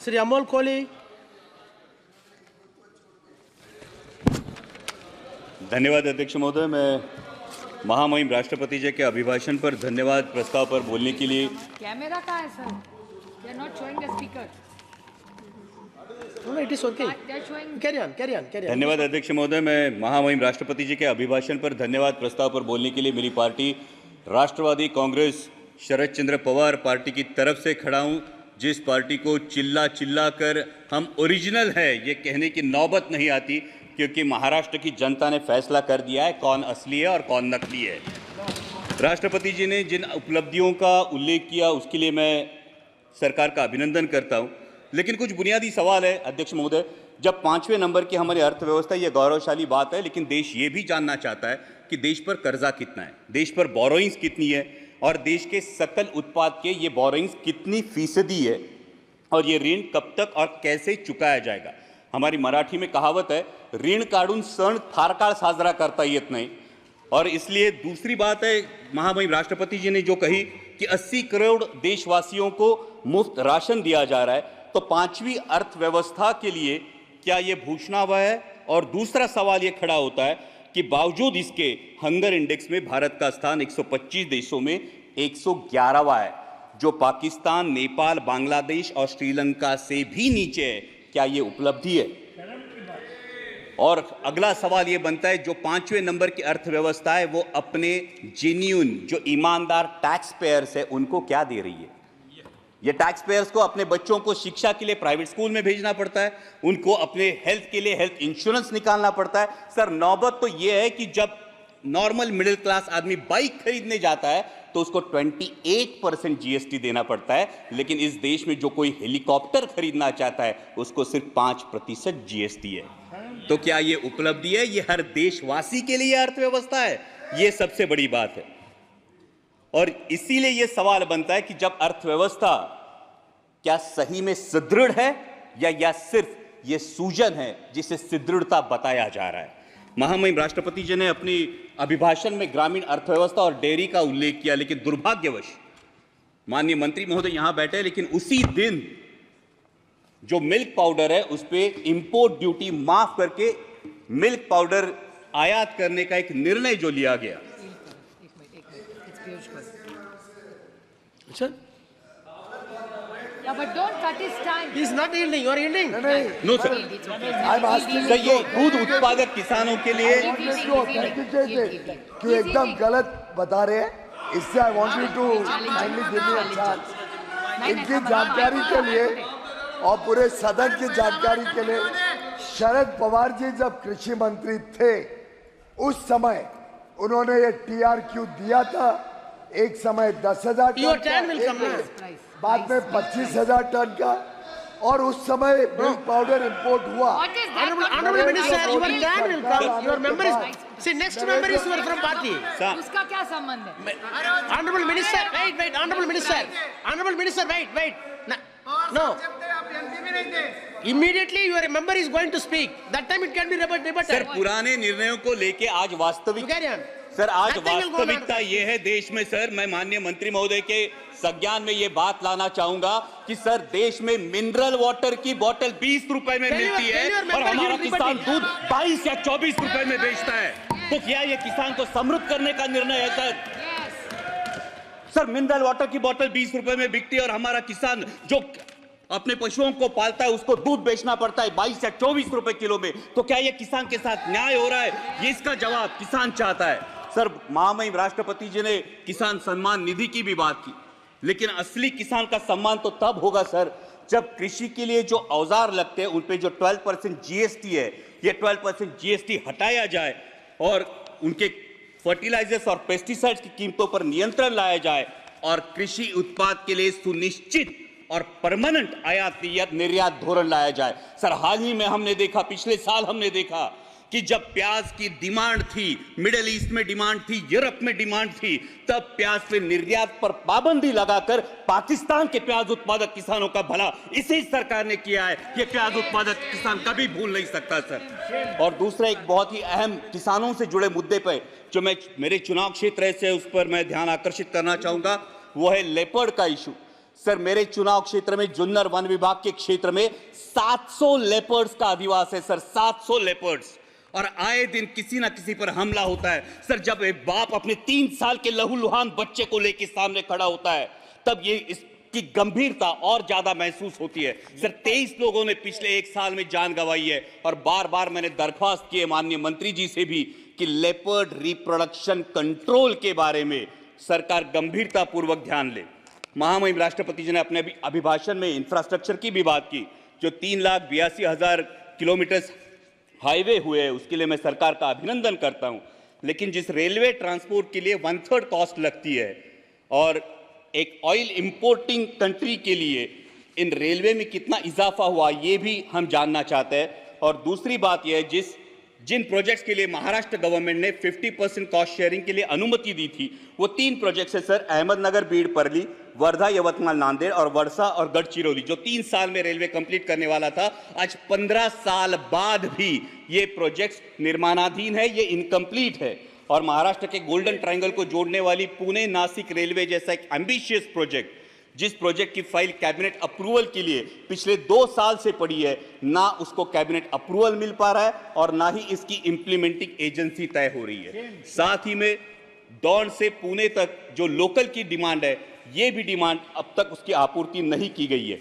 Sri Amol Kohli. धन्यवाद अध्यक्ष महोदय। मैं महामहिम राष्ट्रपति जी के अभिभाषण पर धन्यवाद प्रस्ताव पर बोलने के लिए। कैमरा कहाँ है sir? They are not showing the speaker. No, it is okay. They are showing. Carry on. धन्यवाद अध्यक्ष महोदय। मैं महामहिम राष्ट्रपति जी के अभिभाषण पर धन्यवाद प्रस्ताव पर बोलने के लिए मेरी पार्टी राष्ट्रवादी कांग्रेस शरद चंद्र पवार पार्टी की तरफ से खड़ा हूं, जिस पार्टी को चिल्ला चिल्ला कर हम ओरिजिनल है ये कहने की नौबत नहीं आती, क्योंकि महाराष्ट्र की जनता ने फैसला कर दिया है कौन असली है और कौन नकली है। राष्ट्रपति जी ने जिन उपलब्धियों का उल्लेख किया उसके लिए मैं सरकार का अभिनंदन करता हूं, लेकिन कुछ बुनियादी सवाल है अध्यक्ष महोदय। जब 5वें नंबर की हमारी अर्थव्यवस्था, ये गौरवशाली बात है, लेकिन देश ये भी जानना चाहता है कि देश पर कर्जा कितना है, देश पर बोरोइंग्स कितनी है और देश के सकल उत्पाद के ये बोरोइंग्स कितनी फीसदी है और ये ऋण कब तक और कैसे चुकाया जाएगा। हमारी मराठी में कहावत है, ऋण काढून सण फार काळ साजरा करता येत नाही। और इसलिए दूसरी बात है, महामहिम राष्ट्रपति जी ने जो कही कि 80 करोड़ देशवासियों को मुफ्त राशन दिया जा रहा है, तो 5वीं अर्थव्यवस्था के लिए क्या ये भूषणावह है? और दूसरा सवाल ये खड़ा होता है कि बावजूद इसके हंगर इंडेक्स में भारत का स्थान 125 देशों में 111वां है, जो पाकिस्तान, नेपाल, बांग्लादेश और श्रीलंका से भी नीचे है। क्या ये उपलब्धि है? और अगला सवाल ये बनता है, जो 5वें नंबर की अर्थव्यवस्था है वो अपने जेन्युइन जो ईमानदार टैक्स पेयर्स है उनको क्या दे रही है? ये टैक्स पेयर्स को अपने बच्चों को शिक्षा के लिए प्राइवेट स्कूल में भेजना पड़ता है, उनको अपने हेल्थ के लिए हेल्थ इंश्योरेंस निकालना पड़ता है। सर, नौबत तो ये है कि जब नॉर्मल मिडिल क्लास आदमी बाइक खरीदने जाता है तो उसको 28% जीएसटी देना पड़ता है, लेकिन इस देश में जो कोई हेलीकॉप्टर खरीदना चाहता है उसको सिर्फ 5% जीएसटी है। तो क्या ये उपलब्धि है? ये हर देशवासी के लिए अर्थव्यवस्था है? ये सबसे बड़ी बात है। और इसीलिए यह सवाल बनता है कि जब अर्थव्यवस्था क्या सही में सुदृढ़ है या सिर्फ यह सूजन है जिसे सुदृढ़ता बताया जा रहा है। महामहिम राष्ट्रपति जी ने अपनी अभिभाषण में ग्रामीण अर्थव्यवस्था और डेयरी का उल्लेख किया, लेकिन दुर्भाग्यवश माननीय मंत्री महोदय यहां बैठे, लेकिन उसी दिन जो मिल्क पाउडर है उस पे इंपोर्ट ड्यूटी माफ करके मिल्क पाउडर आयात करने का एक निर्णय जो लिया गया। Sir, Yeah, but don't cut his time. he is not yielding. You are yielding. No sir, I'm asking sir ये दूध उत्पादक किसानों के लिए कि एकदम गलत बता रहे हैं, इससे I want you to kindly give me a chance. इनकी जानकारी के लिए और पूरे सदन की जानकारी के लिए, शरद पवार जी जब कृषि मंत्री थे उस समय उन्होंने ये टीआरक्यू दिया था। एक समय 10,000 Your ton time will come का, now. बाद में 25,000 टन का, और उस समय मिल्क पाउडर इंपोर्ट हुआ। What is that? Honorable Minister, your time will come. Your member is. See, next member is your from party. उसका क्या संबंध है? Honorable Minister, wait. Honorable Minister, wait. No. Immediately your member is going to speak. That time it can be debated. Sir, पुराने निर्णयों को लेके आज वास्तविक You carry on. सर, आज Nothing will go वास्तविकता wrong. ये है देश में। सर, मैं माननीय मंत्री महोदय के संज्ञान में ये बात लाना चाहूंगा कि सर, देश में मिनरल वाटर की बोतल 20 रुपए में मिलती है और हमारा किसान दूध 22 या 24 रुपए में बेचता है। तो क्या ये किसान को समृद्ध करने का निर्णय है? सर, मिनरल वाटर की बोतल 20 रुपए में बिकती है और हमारा किसान जो अपने पशुओं को पालता है उसको दूध बेचना पड़ता है 22 या 24 रुपए किलो में। तो क्या ये किसान के साथ न्याय हो रहा है? ये इसका जवाब किसान चाहता है। सर, महामहिम राष्ट्रपति जी ने किसान सम्मान निधि की भी बात की, लेकिन असली किसान का सम्मान तो तब होगा सर जब कृषि के लिए जो औजार लगते हैं उन पे जो 12% जीएसटी है, ये 12% जीएसटी हटाया जाए और उनके फर्टिलाइजर्स और पेस्टिसाइड्स की कीमतों पर नियंत्रण लाया जाए और कृषि उत्पाद के लिए सुनिश्चित और परमानेंट आयात निर्यात धोरण लाया जाए। सर, हाल ही में हमने देखा, पिछले साल हमने देखा कि जब प्याज की डिमांड थी, मिडिल ईस्ट में डिमांड थी, यूरोप में डिमांड थी, तब प्याज पे निर्यात पर पाबंदी लगाकर पाकिस्तान के प्याज उत्पादक किसानों का भला इसी सरकार ने किया है। ये प्याज उत्पादक किसान कभी भूल नहीं सकता सर। और दूसरा एक बहुत ही अहम किसानों से जुड़े मुद्दे पर जो मैं मेरे चुनाव क्षेत्र से उस पर मैं ध्यान आकर्षित करना चाहूंगा, वो है लेपर्ड का इशू। सर मेरे चुनाव क्षेत्र में जुन्नर वन विभाग के क्षेत्र में 700 लेपर्ड्स का अधिवास है सर, 700 लेपर्ड्स, और आए दिन किसी ना किसी पर हमला होता है सर। जब एक बाप अपने 3 साल के लहूलुहान बच्चे को लेकर सामने खड़ा होता है तब ये इसकी गंभीरता और ज्यादा महसूस होती है सर। 23 लोगों ने पिछले 1 साल में जान गंवाई है, और बार बार मैंने दरख्वास्त की है माननीय मंत्री जी से भी कि लेपर्ड रिप्रोडक्शन कंट्रोल के बारे में सरकार गंभीरता पूर्वक ध्यान ले। महामहिम राष्ट्रपति जी ने अपने अभिभाषण में इंफ्रास्ट्रक्चर की भी बात की। जो 3,82,000 किलोमीटर हाईवे हुए हैं उसके लिए मैं सरकार का अभिनंदन करता हूं, लेकिन जिस रेलवे ट्रांसपोर्ट के लिए 1/3 कॉस्ट लगती है और एक ऑयल इंपोर्टिंग कंट्री के लिए इन रेलवे में कितना इजाफा हुआ ये भी हम जानना चाहते हैं। और दूसरी बात यह है, जिन प्रोजेक्ट्स के लिए महाराष्ट्र गवर्नमेंट ने 50% कॉस्ट शेयरिंग के लिए अनुमति दी थी वो 3 प्रोजेक्ट्स है सर, अहमदनगर बीड परली, वर्धा यवतमाल नांदेड़ और वर्षा और गढ़चिरौली, जो 3 साल में रेलवे कंप्लीट करने वाला था। आज 15 साल बाद भी ये प्रोजेक्ट्स निर्माणाधीन है, ये इनकम्प्लीट है। और महाराष्ट्र के गोल्डन ट्रायंगल को जोड़ने वाली पुणे नासिक रेलवे जैसा एक एम्बिशियस प्रोजेक्ट, जिस प्रोजेक्ट की फाइल कैबिनेट अप्रूवल के लिए पिछले 2 साल से पड़ी है, ना उसको कैबिनेट अप्रूवल मिल पा रहा है और ना ही इसकी इंप्लीमेंटिंग एजेंसी तय हो रही है। साथ ही में दौंड से पुणे तक जो लोकल की डिमांड है, ये भी डिमांड अब तक उसकी आपूर्ति नहीं की गई है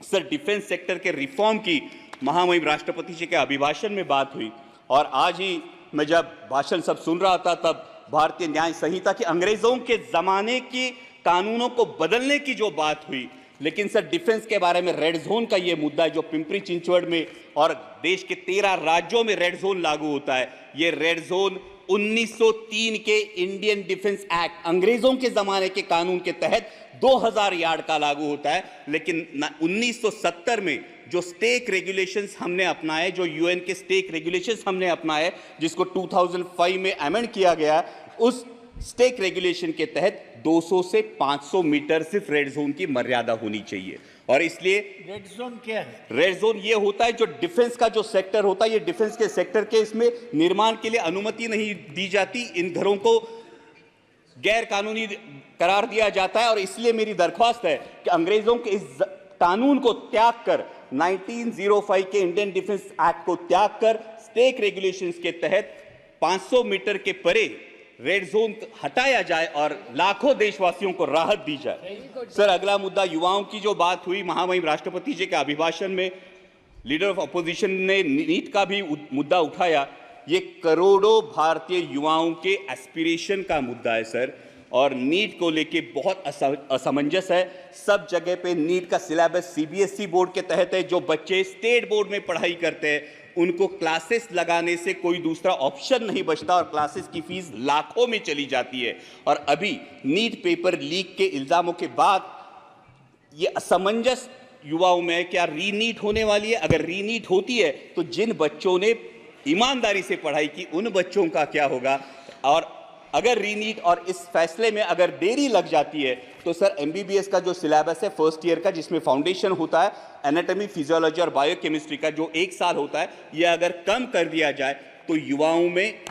सर। डिफेंस सेक्टर के रिफॉर्म की महामहिम राष्ट्रपति जी के अभिभाषण में बात हुई, और आज ही मैं जब भाषण सब सुन रहा था तब भारतीय न्याय संहिता की अंग्रेजों के जमाने की कानूनों को बदलने की जो बात हुई, लेकिन सर डिफेंस के बारे में रेड जोन का ये मुद्दा है जो पिंपरी चिंचवड़ में और देश के 13 राज्यों में रेड जोन लागू होता है। ये रेड जोन 1903 के इंडियन डिफेंस एक्ट, अंग्रेजों के जमाने के कानून के तहत 2000 यार्ड का लागू होता है, लेकिन 1970 में जो स्टेक रेगुलेशंस हमने अपनाए, जो यूएन के स्टेक रेगुलेशंस हमने अपनाए, जिसको 2005 में अमेंड किया गया, उस स्टेक रेगुलेशन के तहत 200 से 500 मीटर सिर्फ रेड जोन की मर्यादा होनी चाहिए। और इसलिए रेड जोन क्या है? रेड जोन ये होता है जो डिफेंस का जो सेक्टर होता है, ये डिफेंस के सेक्टर के इसमें निर्माण के लिए अनुमति नहीं दी जाती, इन घरों को गैर कानूनी करार दिया जाता है। और इसलिए मेरी दरख्वास्त है कि अंग्रेजों के इस कानून को त्याग कर, 1905 के इंडियन डिफेंस एक्ट को त्याग कर स्टेक रेगुलेशंस के तहत 500 मीटर के परे रेड जोन हटाया जाए और लाखों देशवासियों को राहत दी जाए। सर अगला मुद्दा युवाओं की जो बात हुई महामहिम राष्ट्रपति जी के अभिभाषण में, लीडर ऑफ अपोजिशन ने नीट का भी मुद्दा उठाया। ये करोड़ों भारतीय युवाओं के एस्पिरेशन का मुद्दा है सर, और नीट को लेके बहुत असमंजस है। सब जगह पे नीट का सिलेबस सीबीएसई बोर्ड के तहत है। जो बच्चे स्टेट बोर्ड में पढ़ाई करते हैं उनको क्लासेस लगाने से कोई दूसरा ऑप्शन नहीं बचता, और क्लासेस की फीस लाखों में चली जाती है। और अभी नीट पेपर लीक के इल्जामों के बाद ये असमंजस युवाओं में है, क्या रीनीट होने वाली है? अगर रीनीट होती है तो जिन बच्चों ने ईमानदारी से पढ़ाई की उन बच्चों का क्या होगा? और अगर रीनीट और इस फैसले में अगर देरी लग जाती है तो सर एमबीबीएस का जो सिलेबस है फर्स्ट ईयर का, जिसमें फाउंडेशन होता है एनाटॉमी, फिजियोलॉजी और बायोकेमिस्ट्री का, जो 1 साल होता है, ये अगर कम कर दिया जाए तो युवाओं में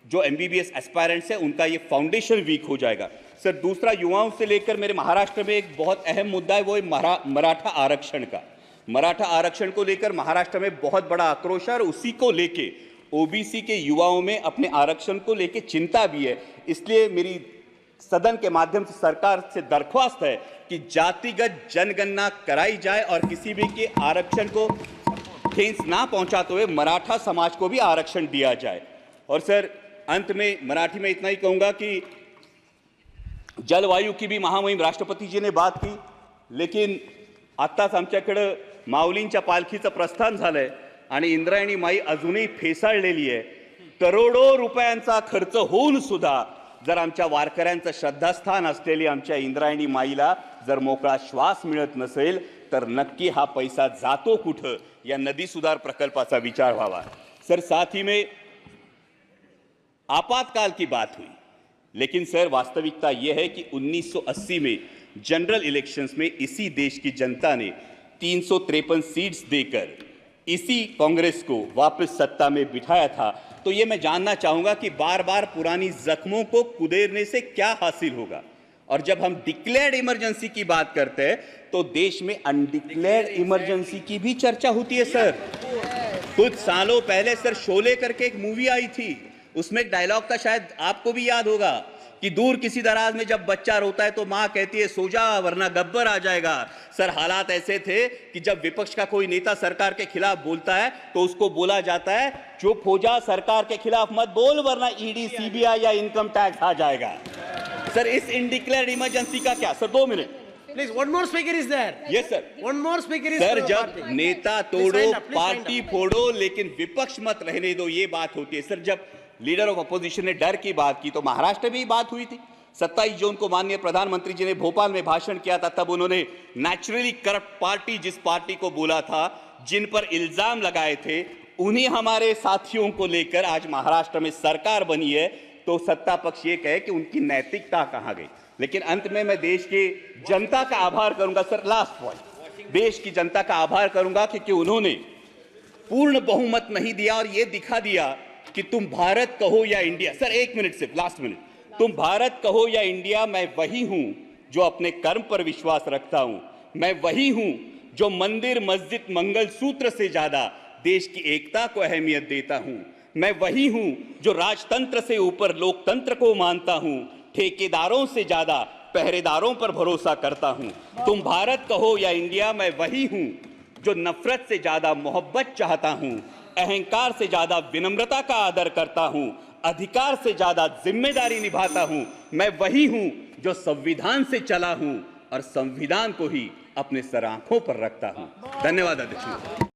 जो एमबीबीएस एस्पायरेंट्स है उनका ये फाउंडेशन वीक हो जाएगा। सर दूसरा, युवाओं से लेकर मेरे महाराष्ट्र में एक बहुत अहम मुद्दा है, वो है मराठा आरक्षण का। मराठा आरक्षण को लेकर महाराष्ट्र में बहुत बड़ा आक्रोश है और उसी को लेके ओबीसी के युवाओं में अपने आरक्षण को लेके चिंता भी है। इसलिए मेरी सदन के माध्यम से सरकार से दरख्वास्त है कि जातिगत जनगणना कराई जाए और किसी भी के आरक्षण को ठेस ना पहुंचाते हुए मराठा समाज को भी आरक्षण दिया जाए। और सर अंत में मराठी में इतना ही कहूंगा कि जलवायु की भी महामहिम राष्ट्रपति जी ने बात की, लेकिन आत्ताच आमच्याकडे माऊलींच्या पालखीचं प्रस्थान झालंय आणि इंद्रायणी माई अजूनही फेसाळलेली आहे। करोडो रुपयांचा खर्च होऊन सुद्धा जर आमच्या वारकऱ्यांचं श्रद्धास्थान असलेली आमच्या इंद्रायणी माईला जर मोकळा श्वास मिळत नसेल तर नक्की हा पैसा जातो कुठं, या नदी सुधार प्रकल्पाचा विचार व्हावा। सर साथ ही में आपातकाल की बात हुई, लेकिन सर वास्तविकता यह है कि 1980 में जनरल इलेक्शंस में इसी देश की जनता ने 353 सीट्स देकर इसी कांग्रेस को वापस सत्ता में बिठाया था। तो ये मैं जानना चाहूंगा कि बार बार पुरानी जख्मों को कुदेरने से क्या हासिल होगा, और जब हम डिक्लेयर्ड इमरजेंसी की बात करते हैं तो देश में अनडिक्लेयर्ड इमरजेंसी की भी चर्चा होती है सर। कुछ सालों पहले सर शोले करके एक मूवी आई थी, उसमें एक डायलॉग था, शायद आपको भी याद होगा, कि दूर किसी दराज में जब बच्चा रोता है तो मां कहती है सो जा वरना गब्बर आ जाएगा। सर हालात ऐसे थे कि जब विपक्ष का कोई नेता सरकार के खिलाफ बोलता है तो उसको बोला जाता है चुप हो जा, सरकार के खिलाफ मत बोल वरना ईडी सीबीआई या इनकम टैक्स आ जाएगा। सर इस इनडिक्लेयर्ड इमरजेंसी का क्या? Sir 2 minute Please, one more speaker is there. Yes sir. One more speaker is sir for the जब party. नेता Please तोड़ो wind up, please wind party up. फोड़ो लेकिन विपक्ष मत रहने दो, ये बात होती है। सर जब लीडर ऑफ अपोजिशन ने डर की बात की तो महाराष्ट्र में भी बात हुई थी। 27 जून को माननीय प्रधानमंत्री जी ने भोपाल में भाषण किया था, तब उन्होंने नेचुरली करप्ट पार्टी जिस पार्टी को बोला था, जिन पर इल्जाम लगाए थे, उन्हीं हमारे साथियों को लेकर आज महाराष्ट्र में सरकार बनी है। तो सत्ता पक्ष ये कहे कि उनकी नैतिकता कहां गई। लेकिन अंत में मैं देश की जनता का आभार करूंगा सर, लास्ट पॉइंट, देश की जनता का आभार करूंगा क्योंकि उन्होंने पूर्ण बहुमत नहीं दिया और यह दिखा दिया कि तुम भारत कहो या इंडिया। सर 1 मिनट सिर्फ, लास्ट मिनट, तुम भारत कहो या इंडिया, मैं वही हूं जो अपने कर्म पर विश्वास रखता हूं। मैं वही हूं जो मंदिर मस्जिद मंगल सूत्र से ज्यादा देश की एकता को अहमियत देता हूं। मैं वही हूं जो राजतंत्र से ऊपर लोकतंत्र को मानता हूं, ठेकेदारों से ज्यादा पहरेदारों पर भरोसा करता हूं। तुम भारत कहो या इंडिया, मैं वही हूं जो नफरत से ज्यादा मोहब्बत चाहता हूं, अहंकार से ज्यादा विनम्रता का आदर करता हूं, अधिकार से ज्यादा जिम्मेदारी निभाता हूं। मैं वही हूं जो संविधान से चला हूं और संविधान को ही अपने सर आंखों पर रखता हूं। धन्यवाद अध्यक्ष।